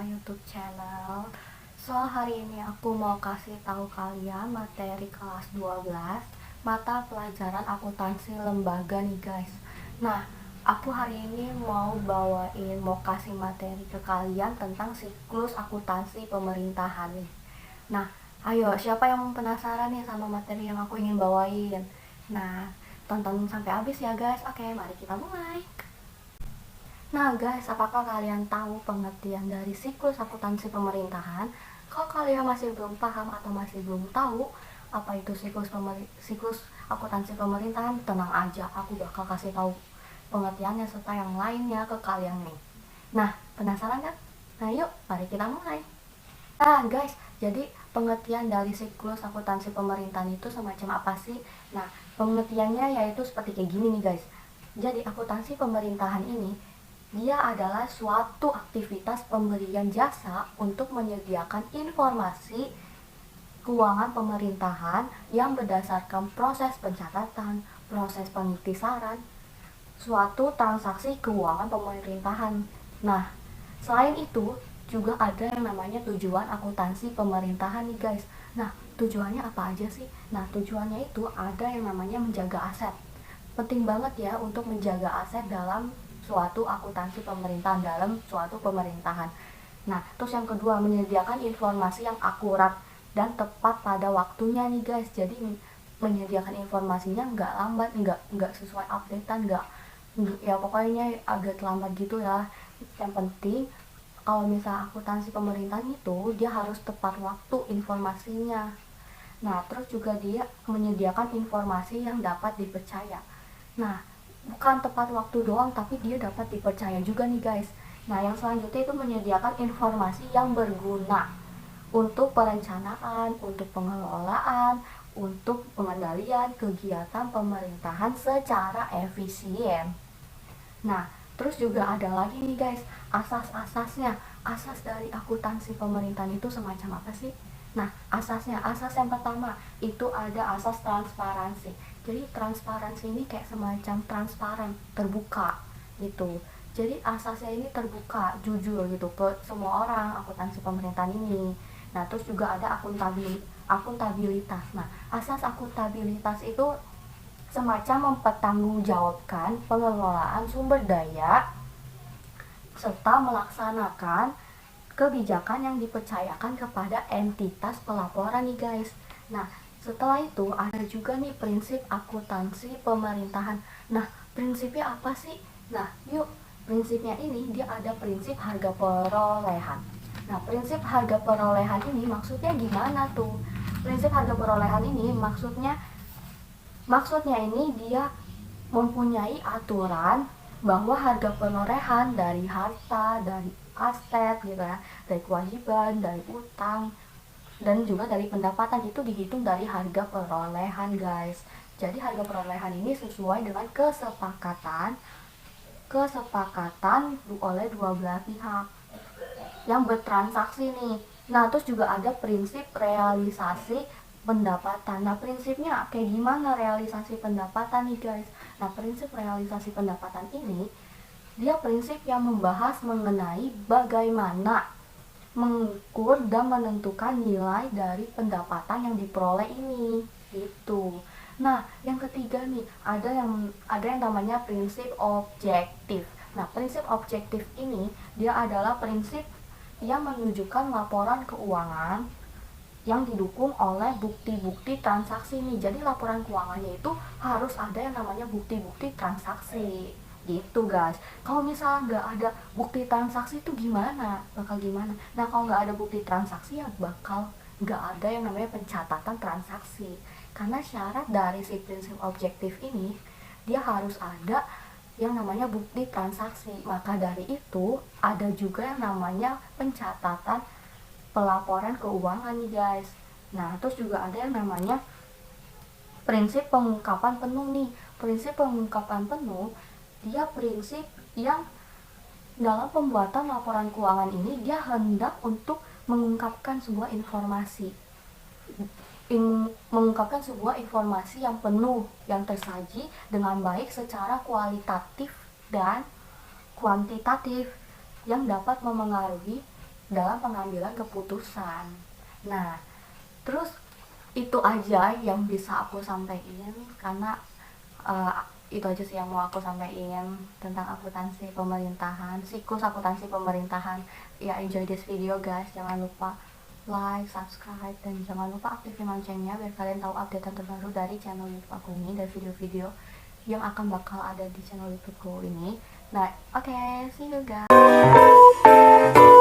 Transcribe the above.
YouTube channel. So, hari ini aku mau kasih tahu kalian materi kelas 12 mata pelajaran akuntansi lembaga nih guys. Nah, aku hari ini mau kasih materi ke kalian tentang siklus akuntansi pemerintahan nih. Nah, ayo siapa yang penasaran nih sama materi yang aku ingin bawain? Nah, tonton sampai habis ya guys. Oke, mari kita mulai. Nah guys, apakah kalian tahu pengertian dari siklus akuntansi pemerintahan? Kalau kalian masih belum paham atau masih belum tahu apa itu siklus akuntansi pemerintahan, tenang aja, aku bakal kasih tahu pengertiannya serta yang lainnya ke kalian nih. Nah, penasaran kan? Nah yuk, mari kita mulai. Nah guys, jadi pengertian dari siklus akuntansi pemerintahan itu semacam apa sih? Nah, pengertiannya yaitu seperti kayak gini nih guys. Jadi akuntansi pemerintahan ini dia adalah suatu aktivitas pemberian jasa untuk menyediakan informasi keuangan pemerintahan yang berdasarkan proses pencatatan, proses pengiktisaran, suatu transaksi keuangan pemerintahan. Nah, selain itu juga ada yang namanya tujuan akuntansi pemerintahan nih guys. Nah, tujuannya apa aja sih? Nah, tujuannya itu ada yang namanya menjaga aset. Penting banget ya untuk menjaga aset dalam suatu akuntansi pemerintahan, dalam suatu pemerintahan. Nah, terus yang kedua, menyediakan informasi yang akurat dan tepat pada waktunya nih guys. Jadi menyediakan informasinya nggak lambat, nggak sesuai updatean, ya pokoknya agak lambat gitu ya. Yang penting kalau misal akuntansi pemerintahan itu dia harus tepat waktu informasinya. Nah, terus juga dia menyediakan informasi yang dapat dipercaya. Nah, bukan tepat waktu doang, tapi dia dapat dipercaya juga nih guys. Nah, yang selanjutnya itu menyediakan informasi yang berguna untuk perencanaan, untuk pengelolaan, untuk pengendalian kegiatan pemerintahan secara efisien. Nah, terus juga ada lagi nih guys, asas-asasnya. Asas dari akuntansi pemerintahan itu semacam apa sih? Nah, asas yang pertama itu ada asas transparansi. Jadi transparansi ini kayak semacam transparan, terbuka gitu. Jadi asasnya ini terbuka, jujur gitu ke semua orang akuntansi pemerintahan ini. Nah, terus juga ada akuntabilitas. Nah, asas akuntabilitas itu semacam mempertanggungjawabkan pengelolaan sumber daya serta melaksanakan kebijakan yang dipercayakan kepada entitas pelaporan nih guys. Nah, setelah itu ada juga nih prinsip akuntansi pemerintahan. Nah, prinsipnya apa sih? Nah, yuk, prinsipnya ini dia ada prinsip harga perolehan. Nah, prinsip harga perolehan ini maksudnya gimana tuh? Prinsip harga perolehan ini maksudnya ini dia mempunyai aturan bahwa harga perolehan dari harta, dari aset gitu ya, dari kewajiban, dari utang, dan juga dari pendapatan itu dihitung dari harga perolehan guys. Jadi harga perolehan ini sesuai dengan kesepakatan oleh dua belah pihak yang bertransaksi nih. Nah, terus juga ada prinsip realisasi pendapatan. Nah, prinsipnya kayak gimana realisasi pendapatan nih guys? Nah, prinsip realisasi pendapatan ini dia prinsip yang membahas mengenai bagaimana mengukur dan menentukan nilai dari pendapatan yang diperoleh ini gitu. Nah, yang ketiga nih ada yang namanya prinsip objektif. Nah, prinsip objektif ini dia adalah prinsip yang menunjukkan laporan keuangan yang didukung oleh bukti-bukti transaksi nih. Jadi laporan keuangannya itu harus ada yang namanya bukti-bukti transaksi gitu guys. Kalau misalnya nggak ada bukti transaksi itu bakal gimana? Nah, kalau nggak ada bukti transaksi ya bakal nggak ada yang namanya pencatatan transaksi. Karena syarat dari si prinsip objektif ini dia harus ada yang namanya bukti transaksi. Maka dari itu ada juga yang namanya pencatatan pelaporan keuangan nih guys. Nah, terus juga ada yang namanya prinsip pengungkapan penuh nih. Prinsip pengungkapan penuh dia prinsip yang dalam pembuatan laporan keuangan ini dia hendak untuk mengungkapkan sebuah informasi yang penuh, yang tersaji dengan baik secara kualitatif dan kuantitatif yang dapat memengaruhi dalam pengambilan keputusan. Nah, terus itu aja yang bisa aku sampaikan, karena itu aja sih yang mau aku sampaikan tentang akuntansi pemerintahan, siklus akuntansi pemerintahan. Ya, enjoy this video guys, jangan lupa like, subscribe, dan jangan lupa aktifin loncengnya biar kalian tahu update terbaru dari channel YouTube aku ini, dari video-video yang akan bakal ada di channel YouTubeku ini. Nah, oke, see you guys.